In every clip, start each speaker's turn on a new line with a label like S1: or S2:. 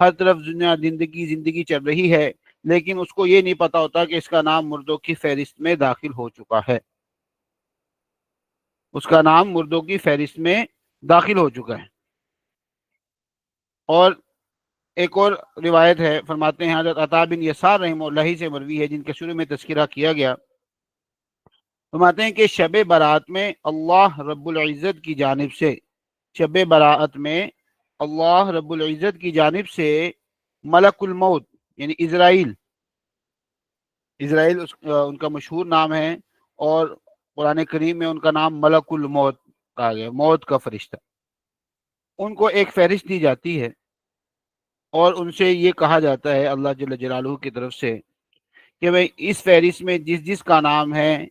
S1: ہر طرف دنیا زندگی چل رہی ہے، لیکن اس کو یہ نہیں پتا ہوتا کہ اس کا نام مردوں کی فہرست میں داخل ہو چکا ہے، اس کا نام مردوں کی فہرست میں داخل ہو چکا ہے۔ اور ایک اور روایت ہے، فرماتے ہیں حضرت عطا بن یسار رحمہ اللہ سے مروی ہے، جن کے شروع میں تذکرہ کیا گیا، فرماتے ہیں کہ شب برات میں اللہ رب العزت کی جانب سے، شب برات میں اللہ رب العزت کی جانب سے ملک الموت یعنی اسرائیل ان کا مشہور نام ہے، اور قرآن کریم میں ان کا نام ملک الموت کہا گیا، موت کا فرشتہ، ان کو ایک فہرست دی جاتی ہے، اور ان سے یہ کہا جاتا ہے اللہ جل جلالہ کی طرف سے کہ بھئی اس فہرست میں جس جس کا نام ہے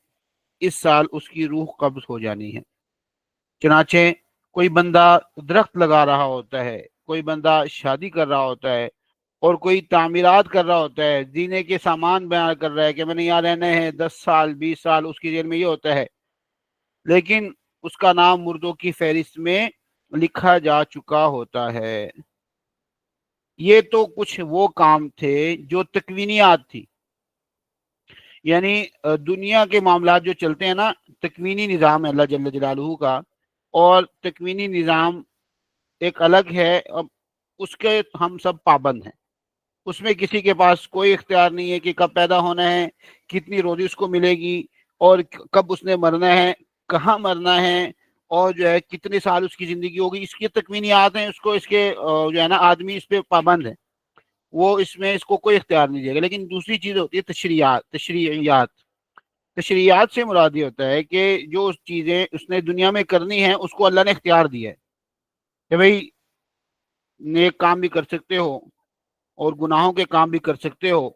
S1: اس سال اس کی روح قبض ہو جانی ہے۔ چنانچہ کوئی بندہ درخت لگا رہا ہوتا ہے، کوئی بندہ شادی کر رہا ہوتا ہے، اور کوئی تعمیرات کر رہا ہوتا ہے، زینے کے سامان بیان کر رہا ہے کہ میں نے یہاں رہنا ہے 10 سال 20 سال، اس کی ذہن میں یہ ہوتا ہے، لیکن اس کا نام مردوں کی فہرست میں لکھا جا چکا ہوتا ہے۔ یہ تو کچھ وہ کام تھے جو تکوینیات تھی، یعنی دنیا کے معاملات جو چلتے ہیں نا، تکوینی نظام ہے اللہ جل جلالہ کا، اور تکوینی نظام ایک الگ ہے، اب اس کے ہم سب پابند ہیں، اس میں کسی کے پاس کوئی اختیار نہیں ہے کہ کب پیدا ہونا ہے، کتنی روزی اس کو ملے گی، اور کب اس نے مرنا ہے، کہاں مرنا ہے، اور جو ہے کتنے سال اس کی زندگی ہوگی، اس کی تکوینیات ہیں، اس کو اس کے جو ہے نا آدمی اس پہ پابند ہے، وہ اس میں اس کو کوئی اختیار نہیں دے گا۔ لیکن دوسری چیز ہوتی ہے تشریعات سے مراد یہ ہوتا ہے کہ جو چیزیں اس نے دنیا میں کرنی ہیں اس کو اللہ نے اختیار دیا ہے کہ بھئی نیک کام بھی کر سکتے ہو اور گناہوں کے کام بھی کر سکتے ہو،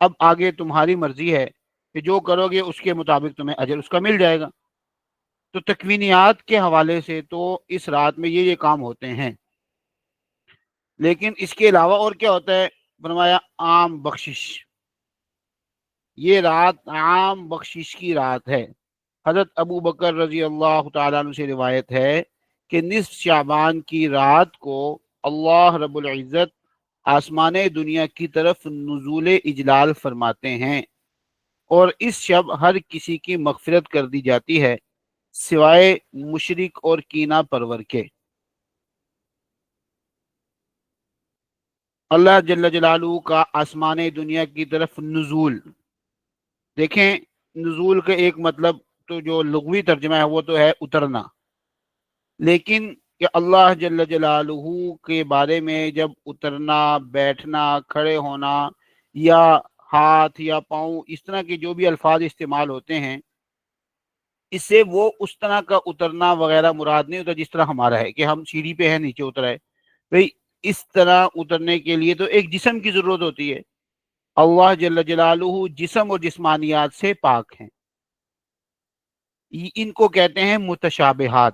S1: اب آگے تمہاری مرضی ہے کہ جو کرو گے اس کے مطابق تمہیں اجر اس کا مل جائے گا۔ تو تکوینیات کے حوالے سے تو اس رات میں یہ کام ہوتے ہیں، لیکن اس کے علاوہ اور کیا ہوتا ہے؟ فرمایا عام بخشش، یہ رات عام بخشش کی رات ہے۔ حضرت ابو بکر رضی اللہ تعالیٰ عنہ سے روایت ہے کہ نصف شعبان کی رات کو اللہ رب العزت آسمان دنیا کی طرف نزول اجلال فرماتے ہیں، اور اس شب ہر کسی کی مغفرت کر دی جاتی ہے سوائے مشرک اور کینہ پرور کے۔ اللہ جل جلالہ کا آسمان دنیا کی طرف نزول، دیکھیں نزول کا ایک مطلب تو جو لغوی ترجمہ ہے وہ تو ہے اترنا، لیکن کہ اللہ جل جلالہ کے بارے میں جب اترنا، بیٹھنا، کھڑے ہونا، یا ہاتھ یا پاؤں، اس طرح کے جو بھی الفاظ استعمال ہوتے ہیں، اس سے وہ اس طرح کا اترنا وغیرہ مراد نہیں ہوتا جس طرح ہمارا ہے کہ ہم سیڑھی پہ ہیں نیچے اتر آئے، بھئی اس طرح اترنے کے لیے تو ایک جسم کی ضرورت ہوتی ہے۔ اللہ جل جلالہ جسم اور جسمانیات سے پاک ہیں، ان کو کہتے ہیں متشابہات،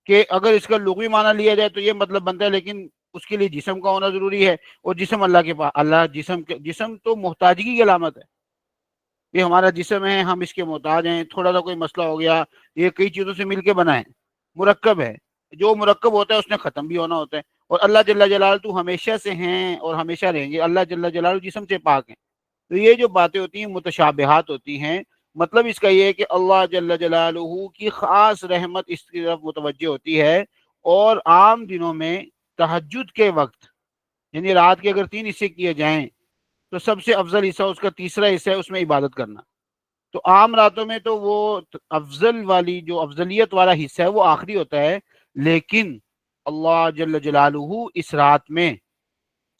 S1: کہ اگر اس کا لغوی معنی لیا جائے تو یہ مطلب بنتا ہے، لیکن اس کے لیے جسم کا ہونا ضروری ہے، اور جسم اللہ کے پاس، اللہ جسم تو محتاجگی کی علامت ہے، یہ ہمارا جسم ہے، ہم اس کے محتاج ہیں، تھوڑا سا کوئی مسئلہ ہو گیا، یہ کئی چیزوں سے مل کے بنا ہے، مرکب ہے، جو مرکب ہوتا ہے اس نے ختم بھی ہونا ہوتا ہے، اور اللہ جل جلالہ تو ہمیشہ سے ہیں اور ہمیشہ رہیں گے، اللہ جل جلالہ جسم سے پاک ہیں۔ تو یہ جو باتیں ہوتی ہیں متشابہات ہوتی ہیں، مطلب اس کا یہ ہے کہ اللہ جل جلالہ کی خاص رحمت اس کی طرف متوجہ ہوتی ہے، اور عام دنوں میں تہجد کے وقت، یعنی رات کے اگر 3 حصے کیے جائیں تو سب سے افضل حصہ اس کا تیسرا حصہ ہے، اس میں عبادت کرنا۔ تو عام راتوں میں تو وہ افضل والی جو افضلیت والا حصہ ہے وہ آخری ہوتا ہے، لیکن اللہ جل جلالہ اس رات میں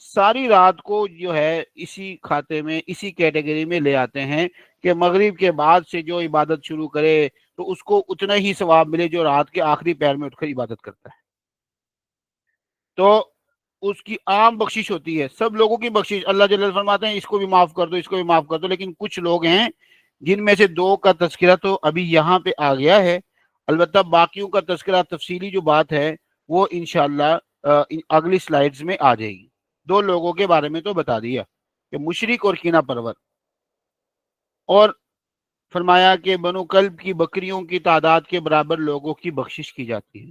S1: ساری رات کو جو ہے اسی کھاتے میں، اسی کیٹیگری میں لے آتے ہیں کہ مغرب کے بعد سے جو عبادت شروع کرے تو اس کو اتنا ہی ثواب ملے جو رات کے آخری پہر میں اٹھ کر عبادت کرتا ہے۔ تو اس کی عام بخشش ہوتی ہے، سب لوگوں کی بخشش، اللہ جل جلالہ فرماتے ہیں اس کو بھی معاف کر دو، اس کو بھی معاف کر دو، لیکن کچھ لوگ ہیں جن میں سے 2 کا تذکرہ تو ابھی یہاں پہ آ گیا ہے، البتہ باقیوں کا تذکرہ تفصیلی جو بات ہے وہ انشاءاللہ اگلی سلائیڈز میں آ جائے گی۔ 2 لوگوں کے بارے میں تو بتا دیا کہ مشرک اور کینہ پرور، اور فرمایا کہ بنو کلب کی بکریوں کی تعداد کے برابر لوگوں کی بخشش کی جاتی ہے۔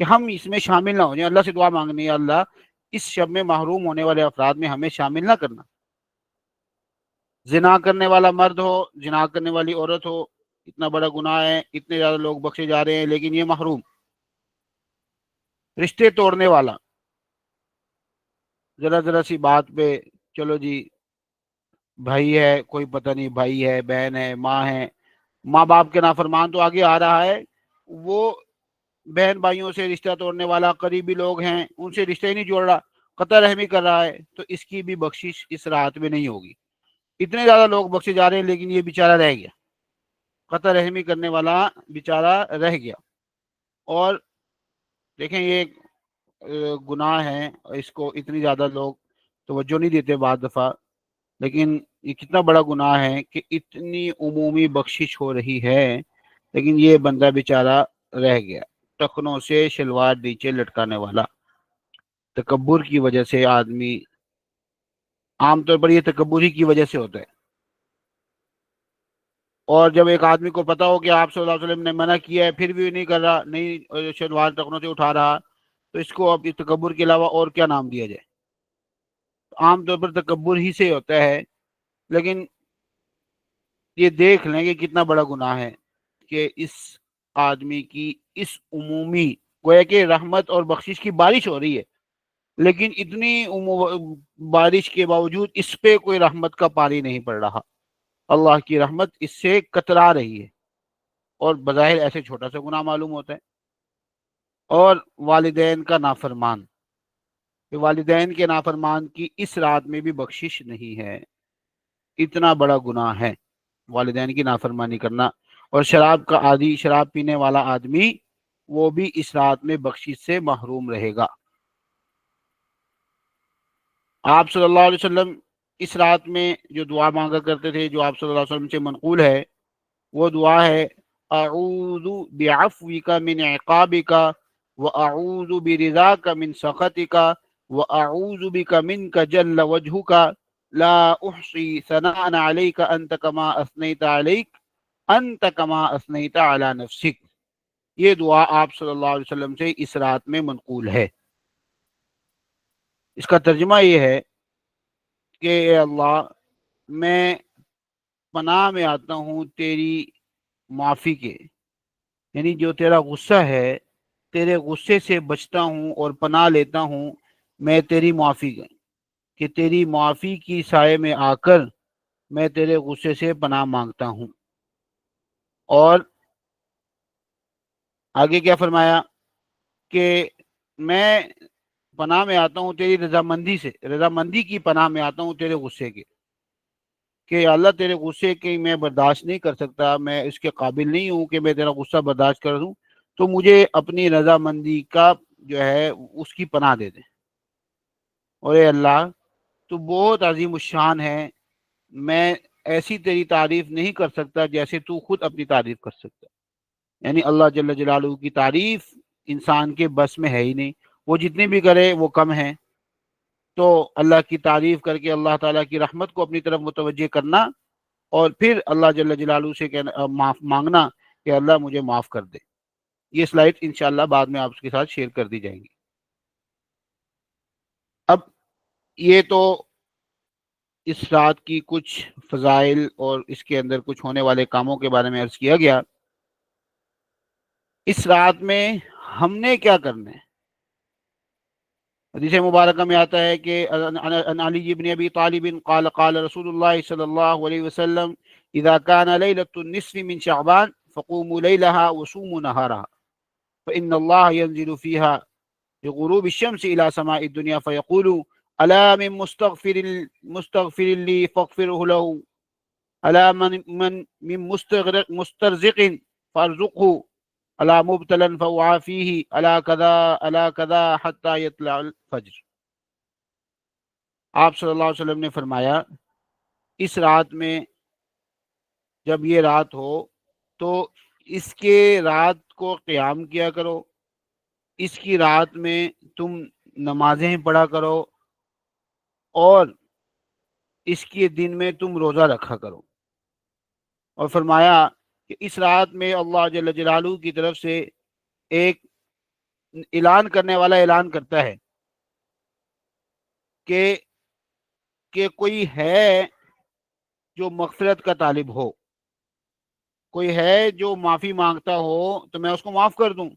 S1: کہ ہم اس میں شامل نہ ہو جائیں. اللہ سے دعا مانگنی ہے اللہ اس شب میں محروم ہونے والے افراد میں ہمیں شامل نہ کرنا. زنا کرنے والا مرد ہو، زنا کرنے والی عورت ہو، اتنا بڑا گناہ ہے، اتنے زیادہ لوگ بخشے جا رہے ہیں لیکن یہ محروم. رشتے توڑنے والا، ذرا ذرا سی بات پہ چلو جی بھائی ہے، کوئی پتہ نہیں بھائی ہے، بہن ہے، ماں ہے، ماں باپ کے نافرمان تو آگے آ رہا ہے، وہ بہن بھائیوں سے رشتہ توڑنے والا، قریبی لوگ ہیں ان سے رشتہ ہی نہیں جوڑ رہا، قطع رحمی کر رہا ہے، تو اس کی بھی بخشش اس رات میں نہیں ہوگی. اتنے زیادہ لوگ بخشے جا رہے ہیں لیکن یہ بیچارہ رہ گیا، قطع رحمی کرنے والا بیچارہ رہ گیا. اور دیکھیں یہ گناہ ہے، اس کو اتنی زیادہ لوگ توجہ نہیں دیتے بعض دفعہ، لیکن یہ کتنا بڑا گناہ ہے کہ اتنی عمومی بخشش ہو رہی ہے لیکن یہ بندہ بیچارہ رہ گیا، ٹخنوں سے شلوار نیچے لٹکانے والا. تکبر کی وجہ سے آدمی، عام طور پر یہ تکبر ہی کی وجہ سے ہوتا ہے. اور جب ایک آدمی کو پتا ہو کہ آپ صلی اللہ علیہ وسلم نے منع کیا ہے پھر بھی نہیں کر رہا، نہیں شلوار ٹخنوں سے اٹھا رہا، تو اس کو اب تکبر کے علاوہ اور کیا نام دیا جائے. عام طور پر تکبر ہی سے ہوتا ہے، لیکن یہ دیکھ لیں کہ کتنا بڑا گناہ ہے کہ اس آدمی کی اس عمومی، گویا کہ رحمت اور بخشش کی بارش ہو رہی ہے لیکن اتنی بارش کے باوجود اس پہ کوئی رحمت کا پانی نہیں پڑ رہا. اللہ کی رحمت اس سے کترا رہی ہے اور بظاہر ایسے چھوٹا سا گناہ معلوم ہوتا ہے. اور والدین کا نافرمان، والدین کے نافرمان کی اس رات میں بھی بخشش نہیں ہے، اتنا بڑا گناہ ہے والدین کی نافرمانی کرنا. اور شراب کا عادی، شراب پینے والا آدمی، وہ بھی اس رات میں بخشش سے محروم رہے گا. آپ صلی اللہ علیہ وسلم اس رات میں جو دعا مانگا کرتے تھے، جو آپ صلی اللہ علیہ وسلم سے منقول ہے، وہ دعا ہے اعوذ بعفوک من عقابک واعوذ برضاک من سخطک واعوذ بک منک جل وجهک لا احصی ثناء علیک انت کما اثنیت علیک انت کما اثنیت علی نفسک. یہ دعا آپ صلی اللہ علیہ وسلم سے اس رات میں منقول ہے. اس کا ترجمہ یہ ہے کہ اے اللہ، میں پناہ میں آتا ہوں تیری معافی کے، یعنی جو تیرا غصہ ہے، تیرے غصے سے بچتا ہوں اور پناہ لیتا ہوں میں تیری معافی کے، کہ تیری معافی کی سائے میں آ کر میں تیرے غصے سے پناہ مانگتا ہوں. اور آگے کیا فرمایا کہ میں پناہ میں آتا ہوں تیری رضامندی سے، رضامندی کی پناہ میں آتا ہوں تیرے غصے کے، کہ اللہ تیرے غصے کی میں برداشت نہیں کر سکتا، میں اس کے قابل نہیں ہوں کہ میں تیرا غصہ برداشت کر دوں، تو مجھے اپنی رضامندی کا جو ہے اس کی پناہ دے دے. اور اے اللہ تو بہت عظیم الشان ہے، میں ایسی تیری تعریف نہیں کر سکتا جیسے تو خود اپنی تعریف کر سکتا. یعنی اللہ جل جلالہ کی تعریف انسان کے بس میں ہے ہی نہیں، وہ جتنی بھی کرے وہ کم ہے. تو اللہ کی تعریف کر کے اللہ تعالیٰ کی رحمت کو اپنی طرف متوجہ کرنا، اور پھر اللہ جل جلالہ سے معاف مانگنا کہ اللہ مجھے معاف کر دے. یہ سلائڈ انشاءاللہ بعد میں آپ کے ساتھ شیئر کر دی جائیں گی. اب یہ تو اس رات کی کچھ فضائل اور اس کے اندر کچھ ہونے والے کاموں کے بارے میں عرض کیا گیا. اس رات میں ہم نے کیا کرنا ہے؟ حدیث مبارکہ میں آتا ہے کہ عن علی بن ابی طالب قال قال رسول اللہ صلی اللہ علیہ وسلم اذا كان ليلة النصف من شعبان فقوموا ليلها وصوموا نهارها فإن الله ينزل فيها بغروب الشمس إلى سماء الدنيا فيقول ألا من مستغفر لي فاغفره له، ألا من مسترزق فارزقه، ألا مبتلا فأعافيه، ألا كذا حتى يطلع الفجر. آپ صلی اللہ علیہ وسلم نے فرمایا اس رات میں جب یہ رات ہو تو اس کے رات کو قیام کیا کرو، اس کی رات میں تم نمازیں پڑھا کرو، اور اس کے دن میں تم روزہ رکھا کرو. اور فرمایا کہ اس رات میں اللہ جل جلالہ کی طرف سے ایک اعلان کرنے والا اعلان کرتا ہے کہ کوئی ہے جو مغفرت کا طالب ہو، کوئی ہے جو معافی مانگتا ہو تو میں اس کو معاف کر دوں،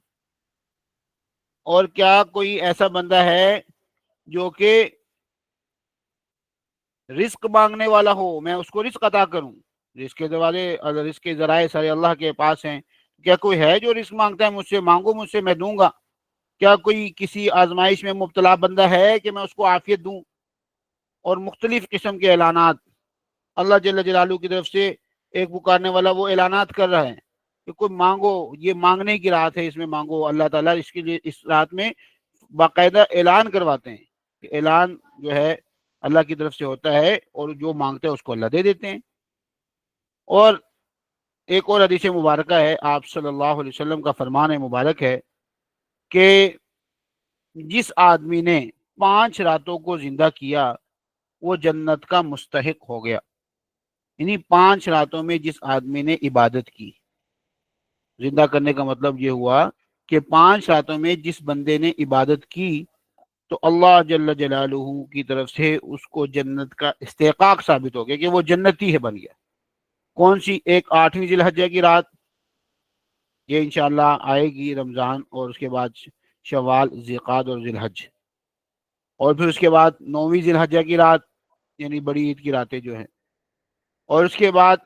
S1: اور کیا کوئی ایسا بندہ ہے جو کہ رزق مانگنے والا ہو، میں اس کو رزق عطا کروں۔ رزق کے دروازے، رزق کے ذرائع سارے اللہ کے پاس ہیں۔ کیا کوئی ہے جو رزق مانگتا ہے مجھ سے؟ مانگو مجھ سے، میں دوں گا۔ کیا کوئی کسی آزمائش میں مبتلا بندہ ہے کہ میں اس کو عافیت دوں؟ اور مختلف قسم کے اعلانات اللہ جل جلالہ کی طرف سے ایک پکارنے والا وہ اعلانات کر رہا ہے کہ کوئی مانگو، یہ مانگنے کی رات ہے، اس میں مانگو۔ اللہ تعالیٰ اس کے لیے اس رات میں باقاعدہ اعلان کرواتے ہیں کہ اعلان جو ہے اللہ کی طرف سے ہوتا ہے، اور جو مانگتے ہیں اس کو اللہ دے دیتے ہیں۔ اور ایک اور حدیث مبارکہ ہے، آپ صلی اللہ علیہ وسلم کا فرمان مبارک ہے کہ جس آدمی نے 5 راتوں کو زندہ کیا وہ جنت کا مستحق ہو گیا۔ یعنی 5 راتوں میں جس آدمی نے عبادت کی، زندہ کرنے کا مطلب یہ ہوا کہ 5 راتوں میں جس بندے نے عبادت کی تو اللہ جل جلالہ کی طرف سے اس کو جنت کا استحقاق ثابت ہو گیا کہ وہ جنتی ہے، بن گیا۔ کون سی؟ ایک 8ویں ذی الحجہ کی رات، یہ انشاءاللہ آئے گی رمضان، اور اس کے بعد شوال، ذوالقعدہ اور ذی الحج، اور پھر اس کے بعد 9ویں ذی الحجہ کی رات، یعنی بڑی عید کی راتیں جو ہیں، اور اس کے بعد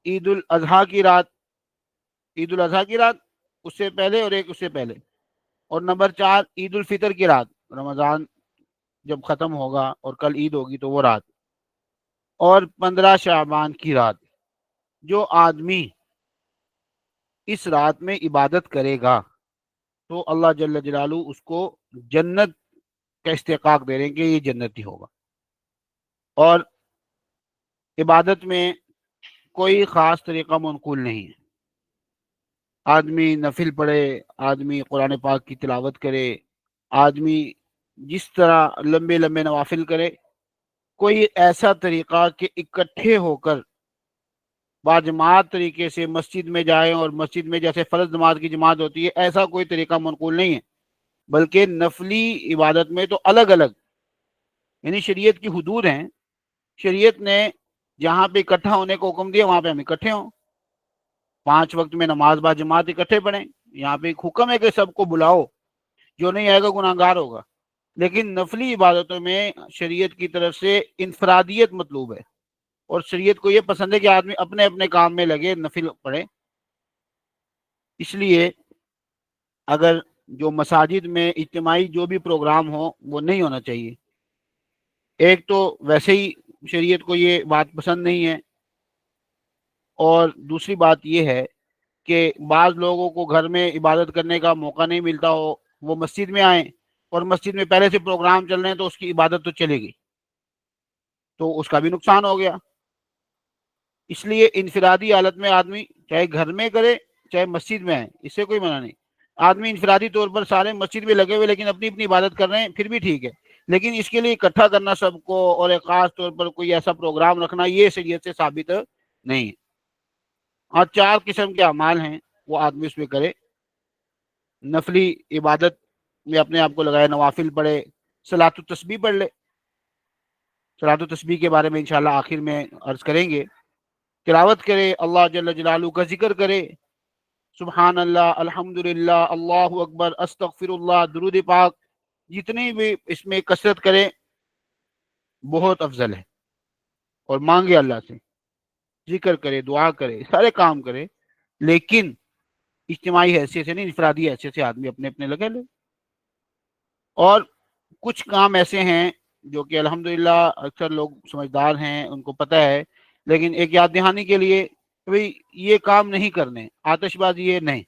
S1: عید الاضحیٰ کی رات، عید الاضحیٰ کی رات اس سے پہلے اور ایک اس سے پہلے، اور نمبر 4 عید الفطر کی رات، رمضان جب ختم ہوگا اور کل عید ہوگی تو وہ رات، اور 15 شعبان کی رات۔ جو آدمی اس رات میں عبادت کرے گا تو اللہ جل جلالہ اس کو جنت کا استحقاق دے رہے ہیں کہ یہ جنتی ہوگا۔ اور عبادت میں کوئی خاص طریقہ منقول نہیں ہے۔ آدمی نفل پڑھے، آدمی قرآن پاک کی تلاوت کرے، آدمی جس طرح لمبے لمبے نوافل کرے، کوئی ایسا طریقہ کہ اکٹھے ہو کر باجماعت طریقے سے مسجد میں جائیں اور مسجد میں جیسے فرض نماز کی جماعت ہوتی ہے ایسا کوئی طریقہ منقول نہیں ہے، بلکہ نفلی عبادت میں تو الگ الگ، یعنی شریعت کی حدود ہیں۔ شریعت نے جہاں پہ اکٹھا ہونے کو حکم دیا وہاں پہ ہم اکٹھے ہوں، 5 وقت میں نماز با جماعت اکٹھے پڑھیں۔ یہاں پہ ایک حکم ہے کہ سب کو بلاؤ، جو نہیں آئے گا گناہگار ہوگا۔ لیکن نفلی عبادتوں میں شریعت کی طرف سے انفرادیت مطلوب ہے، اور شریعت کو یہ پسند ہے کہ آدمی اپنے اپنے کام میں لگے، نفل پڑھے۔ اس لیے اگر جو مساجد میں اجتماعی جو بھی پروگرام ہو وہ نہیں ہونا چاہیے۔ ایک تو ویسے ہی شریعت کو یہ بات پسند نہیں ہے، اور دوسری بات یہ ہے کہ بعض لوگوں کو گھر میں عبادت کرنے کا موقع نہیں ملتا ہو، وہ مسجد میں آئیں اور مسجد میں پہلے سے پروگرام چل رہے ہیں تو اس کی عبادت تو چلے گی، تو اس کا بھی نقصان ہو گیا۔ اس لیے انفرادی حالت میں آدمی چاہے گھر میں کرے چاہے مسجد میں آئے، اس سے کوئی منع نہیں۔ آدمی انفرادی طور پر سارے مسجد میں لگے ہوئے لیکن اپنی اپنی عبادت کر رہے ہیں، پھر بھی ٹھیک ہے، لیکن اس کے لیے اکٹھا کرنا سب کو اور ایک خاص طور پر کوئی ایسا پروگرام رکھنا یہ شریعت سے ثابت نہیں ہے۔ اور 4 قسم کے اعمال ہیں وہ آدمی اس میں کرے۔ نفلی عبادت میں اپنے آپ کو لگائے، نوافل پڑھے، صلاۃ التسبیح پڑھ لے۔ صلاۃ التسبیح کے بارے میں انشاءاللہ آخر میں عرض کریں گے۔ تلاوت کرے، اللہ جل جلالہ کا ذکر کرے، سبحان اللہ، الحمدللہ، اللہ اکبر، استغفر اللہ، درود پاک، جتنی بھی اس میں کثرت کرے بہت افضل ہے۔ اور مانگے اللہ سے، ذکر کرے، دعا کرے، سارے کام کرے، لیکن اجتماعی حیثیت سے نہیں، انفرادی حیثیت سے آدمی اپنے اپنے لگے لے۔ اور کچھ کام ایسے ہیں جو کہ الحمدللہ اکثر لوگ سمجھدار ہیں، ان کو پتہ ہے، لیکن ایک یاد دہانی کے لیے بھئی یہ کام نہیں کرنے، آتش بازی یہ نہیں،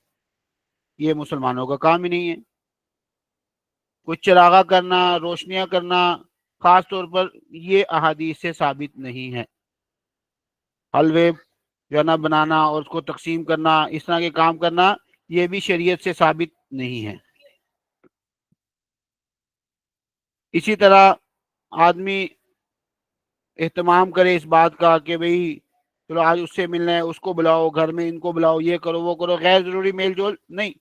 S1: یہ مسلمانوں کا کام ہی نہیں ہے۔ کچھ چراغاں کرنا، روشنیاں کرنا، خاص طور پر یہ احادیث سے ثابت نہیں ہے۔ حلوے جو ہے نا بنانا اور اس کو تقسیم کرنا، اس طرح کے کام کرنا، یہ بھی شریعت سے ثابت نہیں ہے۔ اسی طرح آدمی اہتمام کرے اس بات کا کہ بھئی چلو آج اس سے ملنا ہے، اس کو بلاؤ، گھر میں ان کو بلاؤ، یہ کرو وہ کرو، غیر ضروری میل جول نہیں،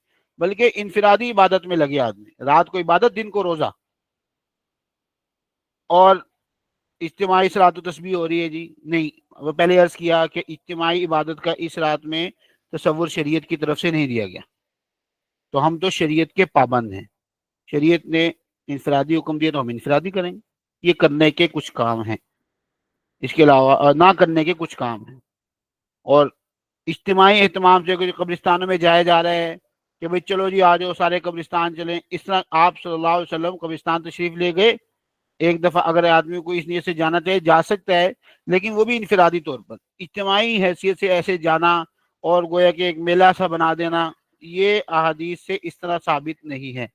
S1: بلکہ انفرادی عبادت میں لگے آدمی، رات کو عبادت دن کو روزہ، اور اجتماعی صلاۃ و تسبیح ہو رہی ہے جی نہیں. وہ پہلے عرض کیا کہ اجتماعی عبادت کا اس رات میں تصور شریعت کی طرف سے نہیں دیا گیا، تو ہم تو شریعت کے پابند ہیں، شریعت نے انفرادی حکم دیا تو ہم انفرادی کریں گے. یہ کرنے کے کچھ کام ہیں، اس کے علاوہ نہ کرنے کے کچھ کام ہیں. اور اجتماعی اہتمام سے کچھ قبرستانوں میں جایا جا رہا ہے کہ بھئی چلو جی آ جاؤ سارے قبرستان چلیں، اس طرح آپ صلی اللہ علیہ وسلم قبرستان تشریف لے گئے، ایک دفعہ اگر آدمی کو اس نیت سے جانا چاہے جا سکتا ہے، لیکن وہ بھی انفرادی طور پر. اجتماعی حیثیت سے ایسے جانا اور گویا کہ ایک میلہ سا بنا دینا، یہ احادیث سے اس طرح ثابت نہیں ہے.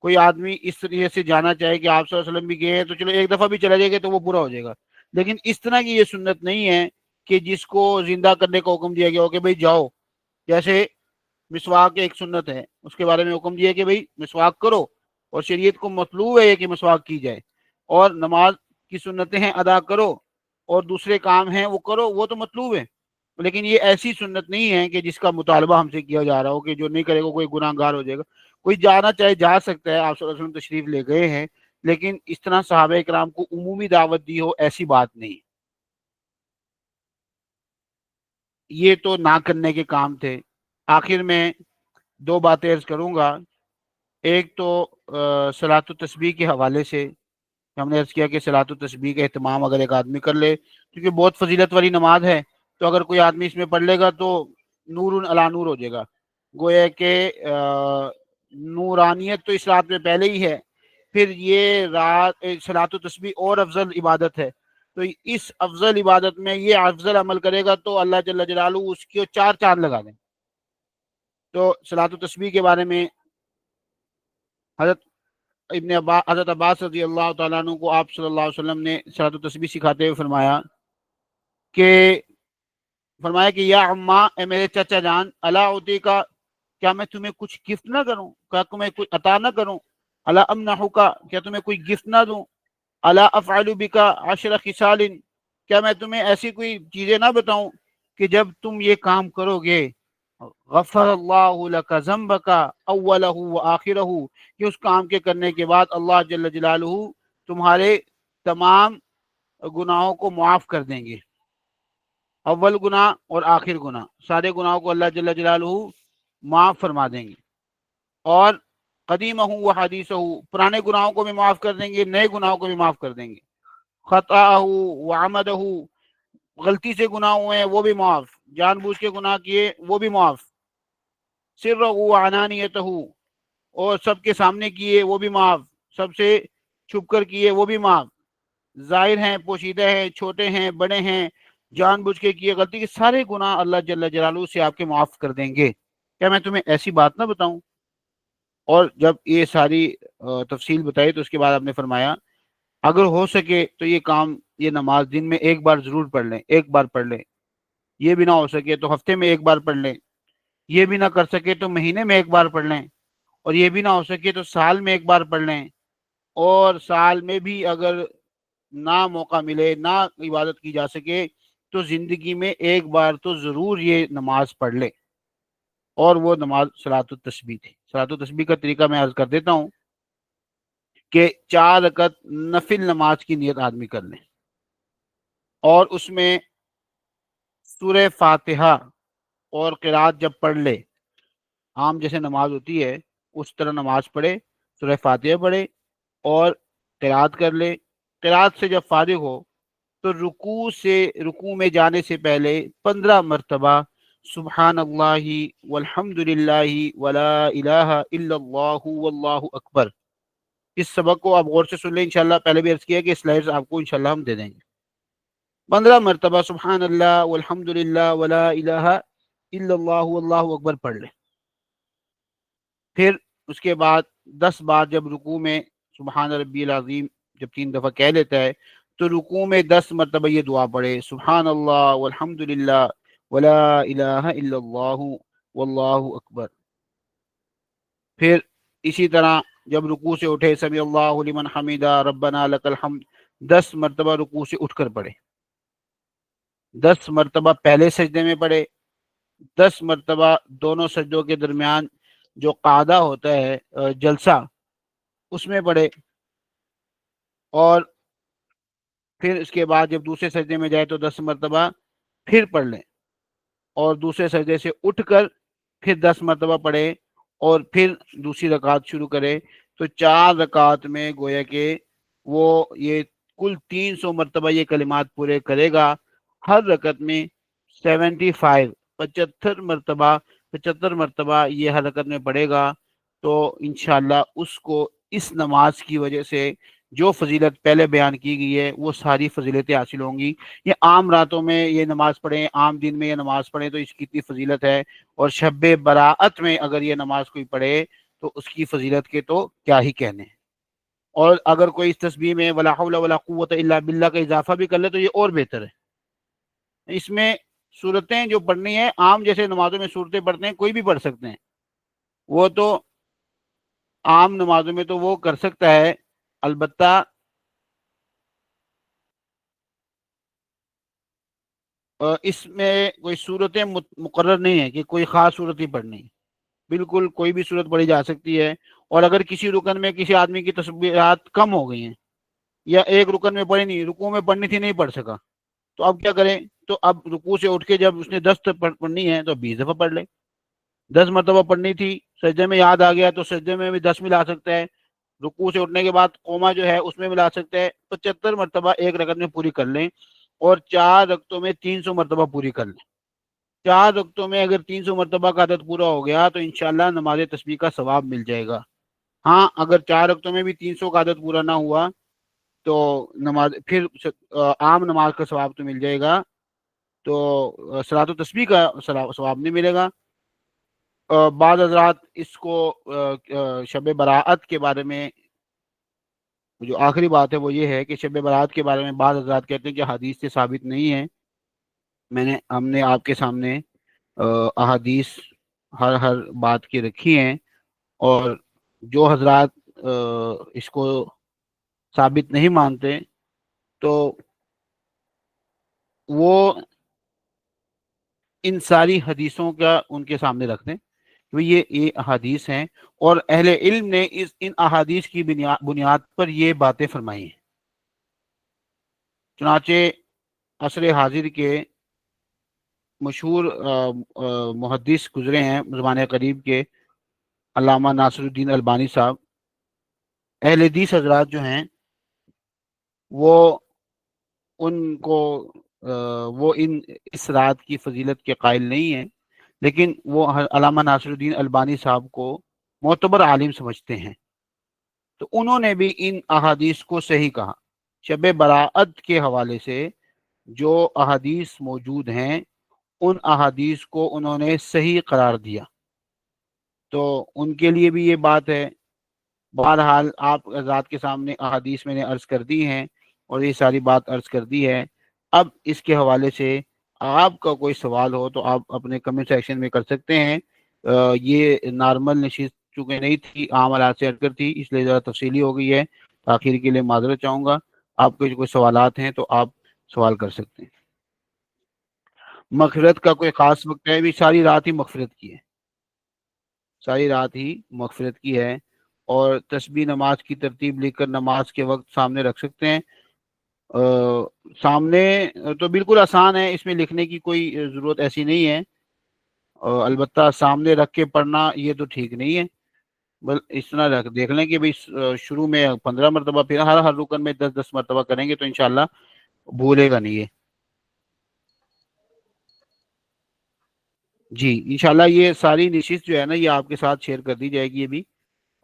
S1: کوئی آدمی اس طریقے سے جانا چاہے کہ آپ صلی اللہ علیہ وسلم بھی گئے ہیں تو چلو ایک دفعہ بھی چلا جائے گا تو وہ برا ہو جائے گا، لیکن اس طرح کی یہ سنت نہیں ہے کہ جس کو زندہ کرنے کا حکم دیا گیا ہو کہ بھئی جاؤ. جیسے مسواک ایک سنت ہے، اس کے بارے میں حکم دیا کہ بھئی مسواک کرو، اور شریعت کو مطلوب ہے کہ مسواک کی جائے، اور نماز کی سنتیں ہیں ادا کرو، اور دوسرے کام ہیں وہ کرو، وہ تو مطلوب ہے. لیکن یہ ایسی سنت نہیں ہے کہ جس کا مطالبہ ہم سے کیا جا رہا ہو کہ جو نہیں کرے گا کوئی گناہ گار ہو جائے گا. کوئی جانا چاہے جا سکتا ہے، آپ صلی اللہ علیہ وسلم تشریف لے گئے ہیں، لیکن اس طرح صحابہ کرام کو عمومی دعوت دی ہو ایسی بات نہیں. یہ تو نہ کرنے کے کام تھے. آخر میں دو باتیں عرض کروں گا. ایک تو صلاۃ التسبیح کے حوالے سے ہم نے عرض کیا کہ صلاۃ التسبیح کا اہتمام اگر ایک آدمی کر لے، کیونکہ بہت فضیلت والی نماز ہے، تو اگر کوئی آدمی اس میں پڑھ لے گا تو نور علی نور ہو جائے گا. گویا کہ نورانیت تو اس رات میں پہلے ہی ہے، پھر یہ رات صلاۃ التسبیح اور افضل عبادت ہے. تو اس افضل عبادت میں یہ افضل عمل کرے گا تو اللہ جل جلالہ اس کی چار چاند لگا دیں. تو صلاۃ التسبیح کے بارے میں حضرت عباس رضی اللہ تعالیٰ عنہ کو آپ صلی اللہ علیہ وسلم نے صلاۃ التسبیح سکھاتے ہوئے فرمایا کہ یا عما، اے میرے چچا جان، الا اعطی کا، کیا میں تمہیں کچھ گفٹ نہ کروں، کیا تمہیں کچھ عطا نہ کروں، الا امنحک، کیا تمہیں کوئی گفٹ نہ دوں، الا افعل بک 10 خصال، کیا میں تمہیں ایسی کوئی چیزیں نہ بتاؤں کہ جب تم یہ کام کرو گے غفر اللہ لک ذنبک اولہ وآخرہ، کہ اس کام کے کرنے کے بعد اللہ جل جلالہ تمہارے تمام گناہوں کو معاف کر دیں گے. اول گناہ اور آخر گناہ، سارے گناہوں کو اللہ جل جلالہ معاف فرما دیں گے. اور قدیمہ و حدیثہ، پرانے گناہوں کو بھی معاف کر دیں گے، نئے گناہوں کو بھی معاف کر دیں گے. خطاہ و عمدہ، غلطی سے گناہ ہوئے ہیں وہ بھی معاف، جان بوجھ کے گناہ کیے وہ بھی معاف. سرہ و علانیتہ، اور سب کے سامنے کیے وہ بھی معاف، سب سے چھپ کر کیے وہ بھی معاف. ظاہر ہیں، پوشیدہ ہیں، چھوٹے ہیں، بڑے ہیں، جان بوجھ کے کیے غلطی کے سارے گناہ اللہ جل جلالہ سے آپ کے معاف کر دیں گے. کیا میں تمہیں ایسی بات نہ بتاؤں؟ اور جب یہ ساری تفصیل بتائی تو اس کے بعد آپ نے فرمایا اگر ہو سکے تو یہ کام، یہ نماز دن میں ایک بار ضرور پڑھ لیں، ایک بار پڑھ لیں. یہ بھی نہ ہو سکے تو ہفتے میں ایک بار پڑھ لیں، یہ بھی نہ کر سکے تو مہینے میں ایک بار پڑھ لیں، اور یہ بھی نہ ہو سکے تو سال میں ایک بار پڑھ لیں، اور سال میں بھی اگر نہ موقع ملے، نہ عبادت کی جا سکے، تو زندگی میں ایک بار تو ضرور یہ نماز پڑھ لے. اور وہ نماز صلاۃ التسبیح تھی. صلاۃ التسبیح کا طریقہ میں عرض کر دیتا ہوں کہ 4 رکعت نفل نماز کی نیت آدمی کر لیں، اور اس میں سورہ فاتحہ اور قرات جب پڑھ لے، عام جیسے نماز ہوتی ہے اس طرح نماز پڑھے، سورہ فاتحہ پڑھے اور قرات کر لے. قرات سے جب فارغ ہو تو رکوع میں جانے سے پہلے 15 مرتبہ سبحان اللہ والحمد للہ ولا الہ الا اللہ واللہ اکبر. اس سبق کو آپ غور سے سن لیں انشاءاللہ. پہلے بھی عرض کیا کہ سلائڈز آپ کو انشاءاللہ ہم دے دیں گے. 15 مرتبہ سبحان اللہ والحمد للہ ولا الہ الا اللہ واللہ اکبر پڑھ لیں. پھر اس کے بعد 10 بار جب رکوع میں سبحان ربی العظیم جب 3 دفعہ کہہ لیتا ہے تو رکوع میں 10 مرتبہ یہ دعا پڑھے سبحان اللہ والحمد للہ ولا الہ الا اللہ واللہ اکبر. پھر اسی طرح جب رکوع سے اٹھے سمی اللہ لمن حمیدہ ربنا لک الحمد 10 مرتبہ رکوع سے اٹھ کر پڑھے، 10 مرتبہ پہلے سجدے میں پڑھے، 10 مرتبہ دونوں سجدوں کے درمیان جو قاعدہ ہوتا ہے جلسہ، اس میں پڑھے، اور پھر اس کے بعد جب دوسرے سجدے میں جائے تو 10 مرتبہ پھر پڑھ لیں، اور دوسرے سجدے سے اٹھ کر پھر 10 مرتبہ پڑھے، اور پھر دوسری رکعت شروع کرے، تو 4 رکعت میں گویا کہ وہ یہ کل 300 مرتبہ یہ کلمات پورے کرے گا۔ ہر رکعت میں 75، 75 مرتبہ، 75 مرتبہ یہ ہر رکعت میں پڑھے گا، تو انشاءاللہ اس کو اس نماز کی وجہ سے جو فضیلت پہلے بیان کی گئی ہے وہ ساری فضیلتیں حاصل ہوں گی۔ یہ عام راتوں میں یہ نماز پڑھیں، عام دن میں یہ نماز پڑھیں تو اس کی اتنی فضیلت ہے، اور شب براءت میں اگر یہ نماز کوئی پڑھے تو اس کی فضیلت کے تو کیا ہی کہنے ہیں۔ اور اگر کوئی اس تسبیح میں ولا حول ولا قوت الا باللہ کا اضافہ بھی کر لے تو یہ اور بہتر ہے۔ اس میں صورتیں جو پڑھنی ہیں عام جیسے نمازوں میں صورتیں پڑھتے ہیں کوئی بھی پڑھ سکتے ہیں، وہ تو عام نمازوں میں تو وہ کر سکتا ہے، البتہ اس میں کوئی صورتیں مقرر نہیں ہے کہ کوئی خاص صورت ہی پڑھنی ہے، بالکل کوئی بھی صورت پڑھی جا سکتی ہے۔ اور اگر کسی رکن میں کسی آدمی کی تسبیحات کم ہو گئی ہیں، یا ایک رکن میں پڑھی نہیں، رکوع میں پڑھنی تھی نہیں پڑھ سکا، تو اب کیا کریں؟ تو اب رکوع سے اٹھ کے جب اس نے 10 پڑھنی ہے تو 20 دفعہ پڑھ لے۔ 10 مرتبہ پڑھنی تھی، سجدے میں یاد آ گیا تو سجدے میں بھی 10 ملا سکتا ہے، رکوع سے اٹھنے کے بعد قوما جو ہے اس میں ملا سکتا ہے۔ 75 مرتبہ ایک رکعت میں پوری کر لیں، اور 4 رکعتوں میں 300 مرتبہ پوری کر لیں۔ 4 رکعتوں میں اگر 300 مرتبہ کا عدد پورا ہو گیا تو انشاءاللہ نماز تسبیح کا ثواب مل جائے گا۔ ہاں اگر 4 رکعتوں میں بھی 300 کا عدد پورا نہ ہوا تو نماز پھر عام نماز کا ثواب تو مل جائے گا، تو صلاۃ و تسبیح کا ثواب نہیں ملے گا۔ بعض حضرات اس کو شب براءت کے بارے میں، جو آخری بات ہے وہ یہ ہے کہ شب برات کے بارے میں بعض حضرات کہتے ہیں کہ حدیث سے ثابت نہیں ہے۔ ہم نے آپ کے سامنے احادیث ہر بات کی رکھی ہیں، اور جو حضرات اس کو ثابت نہیں مانتے تو وہ ان ساری حدیثوں کا ان کے سامنے رکھ دیں کہ یہ احادیث ہیں، اور اہل علم نے ان احادیث کی بنیاد پر یہ باتیں فرمائی ہیں۔ چنانچہ عصر حاضر کے مشہور محدث گزرے ہیں زمانے قریب کے، علامہ ناصر الدین البانی صاحب، اہل حدیث حضرات جو ہیں وہ ان کو وہ اس رات کی فضیلت کے قائل نہیں ہیں، لیکن وہ علامہ ناصر الدین البانی صاحب کو معتبر عالم سمجھتے ہیں، تو انہوں نے بھی ان احادیث کو صحیح کہا۔ شب براءت کے حوالے سے جو احادیث موجود ہیں ان احادیث کو انہوں نے صحیح قرار دیا، تو ان کے لیے بھی یہ بات ہے۔ بہرحال آپ حضرات کے سامنے احادیث میں نے عرض کر دی ہیں، اور یہ ساری بات عرض کر دی ہے۔ اب اس کے حوالے سے آپ کا کوئی سوال ہو تو آپ اپنے کمنٹ سیکشن میں کر سکتے ہیں۔ یہ نارمل نشست چونکہ نہیں تھی، عام حالات سے ہٹ کر تھی، اس لیے ذرا تفصیلی ہو گئی ہے، تاخیر کے لیے معذرت چاہوں گا۔ آپ کے کوئی سوالات ہیں تو آپ سوال کر سکتے ہیں۔ مغفرت کا کوئی خاص وقت ہے؟ بھی ساری رات ہی مغفرت کی ہے، ساری رات ہی مغفرت کی ہے، اور تسبیح نماز کی ترتیب لکھ کر نماز کے وقت سامنے رکھ سکتے ہیں۔ سامنے تو بالکل آسان ہے، اس میں لکھنے کی کوئی ضرورت ایسی نہیں ہے، البتہ سامنے رکھ کے پڑھنا یہ تو ٹھیک نہیں ہے، بس اس طرح دیکھ لیں کہ شروع میں 15 مرتبہ، پھر ہر رکن میں 10 10 مرتبہ کریں گے تو انشاءاللہ بھولے گا نہیں یہ۔ جی انشاءاللہ یہ ساری نشست جو ہے نا یہ آپ کے ساتھ شیئر کر دی جائے گی یہ بھی،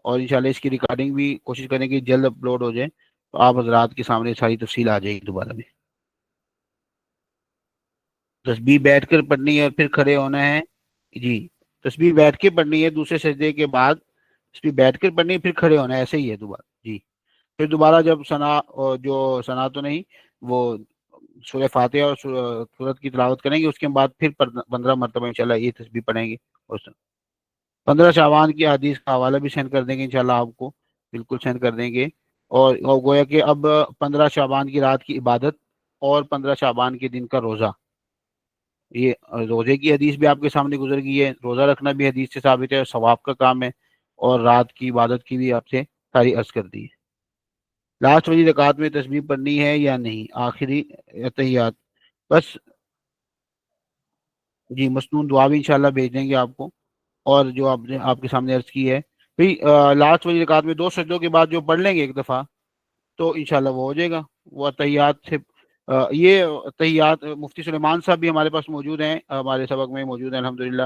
S1: اور انشاءاللہ اس کی ریکارڈنگ بھی کوشش کریں کہ جلد اپلوڈ ہو جائے، تو آپ حضرات کے سامنے ساری تفصیل آ جائے گی دوبارہ میں۔ تسبیح بیٹھ کر پڑھنی ہے اور پھر کھڑے ہونا ہے؟ جی تسبیح بیٹھ کے پڑھنی ہے، دوسرے سجدے کے بعد تسبیح بیٹھ کر پڑھنی ہے، پھر کھڑے ہونا ہے، ایسے ہی ہے دوبارہ جی۔ پھر دوبارہ جب جو ثنا تو نہیں، وہ سورہ فاتحہ اور سورت کی تلاوت کریں گے، اس کے بعد پھر 15 مرتبہ انشاءاللہ یہ تسبیح پڑھیں گے۔ اور 15 شعبان کی حدیث کا حوالہ بھی سینڈ کر دیں گے انشاءاللہ آپ کو، بالکل سینڈ کر دیں گے۔ اور گویا کہ اب 15 شعبان کی رات کی عبادت اور 15 شعبان کے دن کا روزہ، یہ روزے کی حدیث بھی آپ کے سامنے گزر گئی ہے، روزہ رکھنا بھی حدیث سے ثابت ہے اور ثواب کا کام ہے، اور رات کی عبادت کی بھی آپ سے ساری عرض کر دی ہے۔ لاسٹ والی رکعت میں تسبیح پڑھنی ہے یا نہیں، آخری اتحیات بس؟ جی مسنون دعا بھی انشاءاللہ بھیج دیں گے آپ کو، اور جو آپ نے آپ کے سامنے عرض کی ہے بھئی لاسٹ والی رکعت میں 2 سجدوں کے بعد جو پڑھ لیں گے ایک دفعہ تو انشاءاللہ وہ ہو جائے گا، وہ تحیات سے یہ تحیات مفتی سلیمان صاحب بھی ہمارے پاس موجود ہیں، ہمارے سبق میں موجود ہیں الحمدللہ۔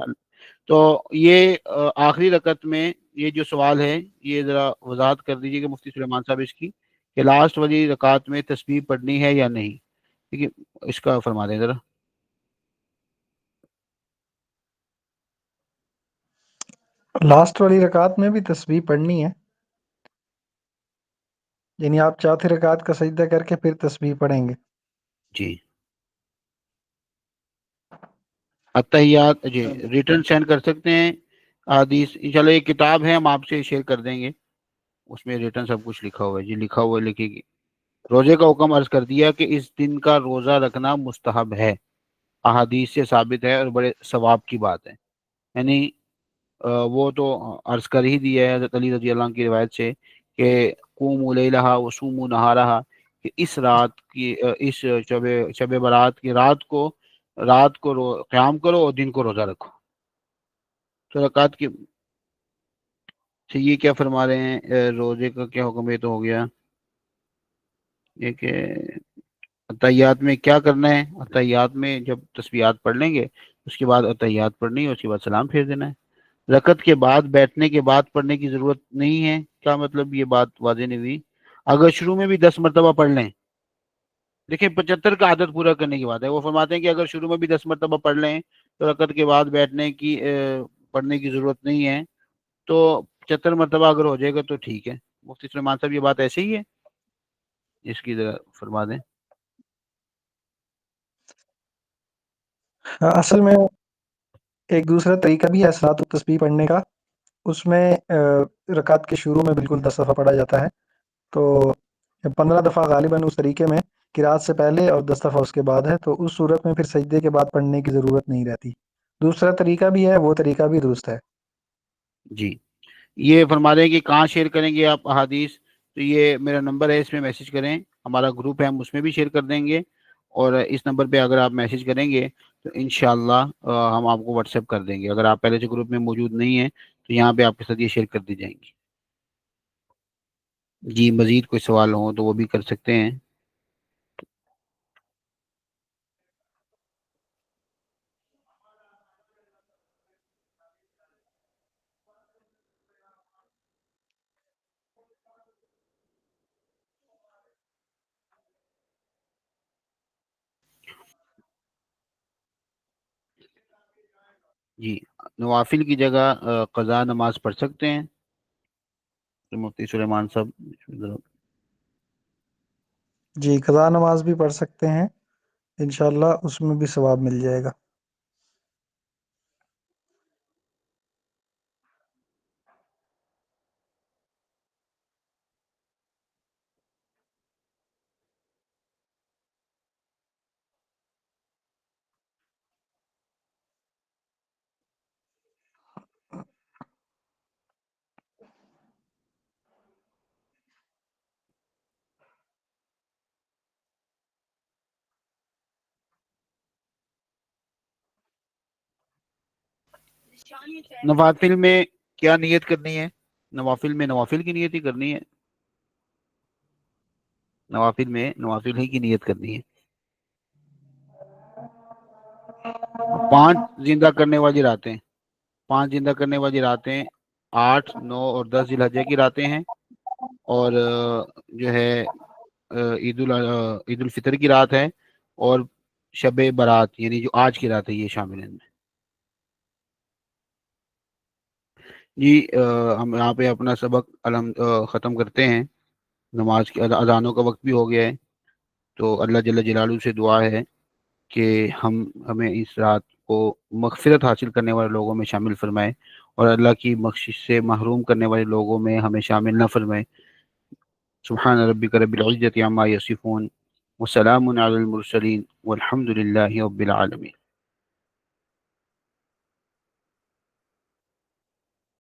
S1: تو یہ آخری رکعت میں یہ جو سوال ہے یہ ذرا وضاحت کر دیجیے کہ مفتی سلیمان صاحب اس کی، کہ لاسٹ والی رکعت میں تسبیح پڑھنی ہے یا نہیں، ٹھیک ہے، اس کا فرما دیں ذرا۔
S2: لاسٹ والی رکعت میں بھی تسبیح پڑھنی ہے، یعنی آپ چوتھی رکعت کا سجدہ کر کے پھر تسبیح پڑھیں گے؟
S1: جی اتحیات جی ریٹرن سینڈ کر سکتے ہیں حدیث، انشاءاللہ یہ کتاب ہے ہم آپ سے شیئر کر دیں گے، اس میں ریٹرن سب کچھ لکھا ہوا ہے، جی لکھا ہوا ہے، لکھے گی۔ روزے کا حکم عرض کر دیا کہ اس دن کا روزہ رکھنا مستحب ہے، احادیث سے ثابت ہے اور بڑے ثواب کی بات ہے، یعنی وہ تو عرض کر ہی دیا ہے حضرت علی رضی اللہ عنہ کی روایت سے کہ قوموا لیلہا وصوموا نہارہا، کہ اس رات کی اس شب برات کی رات کو قیام کرو اور دن کو روزہ رکھو۔ تو رکعت کی تو یہ کیا فرما رہے ہیں، روزے کا کیا حکم، یہ تو ہو گیا یہ کہ اتحیات میں کیا کرنا ہے، اتحیات میں جب تسبیحات پڑھ لیں گے اس کے بعد اتحیات پڑھنی ہے، اس کے بعد سلام پھیر دینا ہے۔ رکعت کے بعد بیٹھنے کے بعد پڑھنے کی ضرورت نہیں ہے، کیا مطلب، یہ بات واضح نہیں ہوئی؟ اگر شروع میں بھی 10 مرتبہ پڑھ لیں، دیکھیں 75 کا عدد پورا کرنے کی بات ہے، وہ فرماتے ہیں کہ اگر شروع میں بھی 10 مرتبہ پڑھ لیں تو رکعت کے بعد بیٹھنے کی پڑھنے کی ضرورت نہیں ہے، تو 75 مرتبہ اگر ہو جائے گا تو ٹھیک ہے۔ مفتی سلیمان صاحب یہ بات ایسے ہی ہے، اس کی ذرا فرما دیں۔
S2: اصل میں ایک دوسرا طریقہ بھی ہے صلاۃ التسبیح پڑھنے کا، اس میں رکعت کے شروع میں بالکل 10 دفعہ پڑھا جاتا ہے، تو 15 دفعہ غالباً اس طریقے میں قرات سے پہلے اور 10 دفعہ اس کے بعد ہے، تو اس صورت میں پھر سجدے کے بعد پڑھنے کی ضرورت نہیں رہتی۔ دوسرا طریقہ بھی ہے، وہ طریقہ بھی درست ہے۔
S1: جی یہ فرما رہے ہیں کہ کہاں شیئر کریں گے آپ احادیث، تو یہ میرا نمبر ہے، اس میں میسج کریں، ہمارا گروپ ہے ہم اس میں بھی شیئر کر دیں گے، اور اس نمبر پہ اگر آپ میسج کریں گے تو انشاءاللہ ہم آپ کو واٹس ایپ کر دیں گے، اگر آپ پہلے سے گروپ میں موجود نہیں ہیں تو یہاں پہ آپ کے ساتھ یہ شیئر کر دی جائیں گی۔ جی مزید کوئی سوال ہوں تو وہ بھی کر سکتے ہیں۔ جی نوافل کی جگہ قضا نماز پڑھ سکتے ہیں مفتی سلیمان صاحب؟
S2: جی قضا نماز بھی پڑھ سکتے ہیں، انشاءاللہ اس میں بھی ثواب مل جائے گا۔
S1: نوافل میں کیا نیت کرنی ہے؟ نوافل میں نوافل کی نیت ہی کرنی ہے، نوافل میں نوافل ہی کی نیت کرنی ہے۔ 5 زندہ کرنے والی راتیں، 5 زندہ کرنے والی راتیں 8، 9 اور 10 ذی الحجہ کی راتیں ہیں، اور جو ہے عید الفطر کی رات ہے، اور شب برات یعنی جو آج کی رات ہے یہ شامل ہیں۔ جی ہم یہاں پہ اپنا سبق ختم کرتے ہیں، نماز کی اذانوں کا وقت بھی ہو گیا ہے، تو اللہ جل جلالہ سے دعا ہے کہ ہمیں اس رات کو مغفرت حاصل کرنے والے لوگوں میں شامل فرمائے، اور اللہ کی بخشش سے محروم کرنے والے لوگوں میں ہمیں شامل نہ فرمائے۔ سبحان ربک رب العزة عما یصفون وسلام علی المرسلین والحمد للہ رب العالمین۔